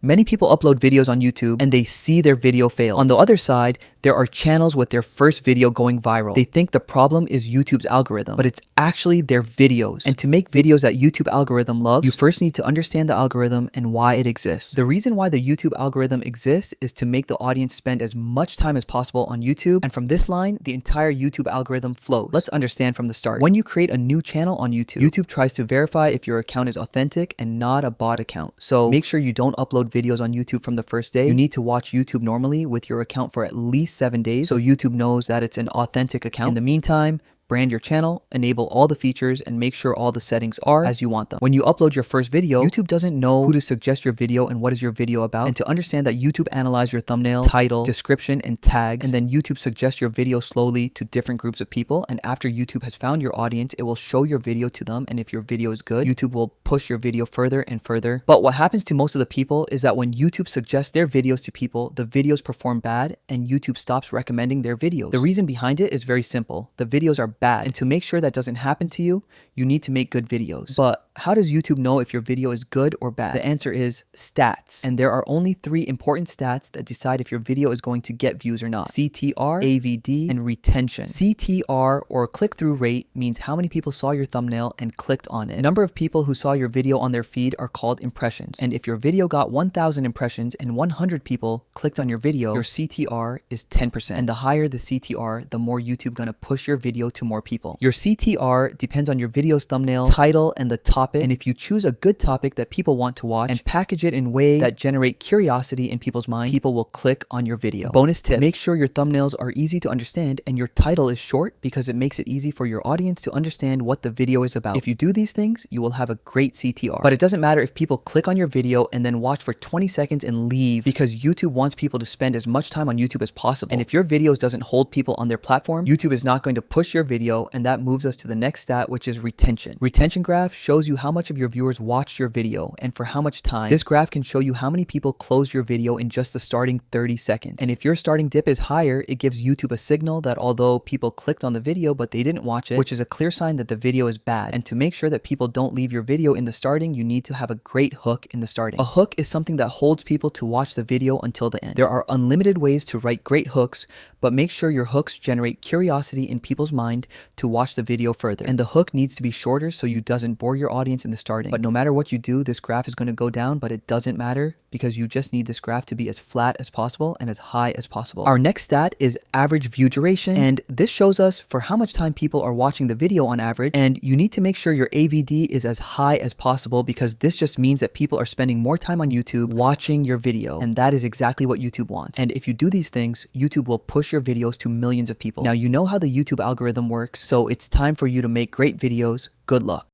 Many people upload videos on YouTube and they see their video fail. On the other side, there are channels with their first video going viral. They think the problem is YouTube's algorithm, but it's actually their videos. And to make videos that YouTube algorithm loves, you first need to understand the algorithm and why it exists. The reason why the YouTube algorithm exists is to make the audience spend as much time as possible on YouTube. And from this line, the entire YouTube algorithm flows. Let's understand from the start. When you create a new channel on YouTube, YouTube tries to verify if your account is authentic and not a bot account. So make sure you don't upload videos on YouTube from the first day. You need to watch YouTube normally with your account for at least 7 days so YouTube knows that it's an authentic account. In the meantime, brand your channel, enable all the features, and make sure all the settings are as you want them. When you upload your first video, YouTube doesn't know who to suggest your video and what is your video about. And to understand that, YouTube analyzes your thumbnail, title, description, and tags, and then YouTube suggests your video slowly to different groups of people. And after YouTube has found your audience, it will show your video to them. And if your video is good, YouTube will push your video further and further. But what happens to most of the people is that when YouTube suggests their videos to people, the videos perform bad and YouTube stops recommending their videos. The reason behind it is very simple. The videos are bad. And to make sure that doesn't happen to you, you need to make good videos. But how does YouTube know if your video is good or bad? The answer is stats. And there are only 3 important stats that decide if your video is going to get views or not: CTR, AVD, and retention. CTR, or click-through rate, means how many people saw your thumbnail and clicked on it. The number of people who saw your video on their feed are called impressions. And if your video got 1,000 impressions and 100 people clicked on your video, your CTR is 10%. And the higher the CTR, the more YouTube gonna push your video to more people. Your CTR depends on your video's thumbnail, title, and the topic. And if you choose a good topic that people want to watch and package it in ways that generate curiosity in people's mind, people will click on your video. Bonus tip: make sure your thumbnails are easy to understand and your title is short, because it makes it easy for your audience to understand what the video is about. If you do these things, you will have a great CTR. But it doesn't matter if people click on your video and then watch for 20 seconds and leave, because YouTube wants people to spend as much time on YouTube as possible. And if your videos doesn't hold people on their platform, YouTube is not going to push your video, and that moves us to the next stat, which is retention. Retention graph shows you how much of your viewers watched your video and for how much time. This graph can show you how many people closed your video in just the starting 30 seconds. And if your starting dip is higher, it gives YouTube a signal that although people clicked on the video but they didn't watch it, which is a clear sign that the video is bad. And to make sure that people don't leave your video in the starting, you need to have a great hook in the starting. A hook is something that holds people to watch the video until the end. There are unlimited ways to write great hooks, but make sure your hooks generate curiosity in people's mind to watch the video further. And the hook needs to be shorter so you doesn't bore your audience in the starting. But no matter what you do, this graph is going to go down, but it doesn't matter, because you just need this graph to be as flat as possible and as high as possible. Our next stat is average view duration, and this shows us for how much time people are watching the video on average. And you need to make sure your AVD is as high as possible, because this just means that people are spending more time on YouTube watching your video, and that is exactly what YouTube wants. And if you do these things, YouTube will push your videos to millions of people. Now you know how the YouTube algorithm works, so it's time for you to make great videos. Good luck.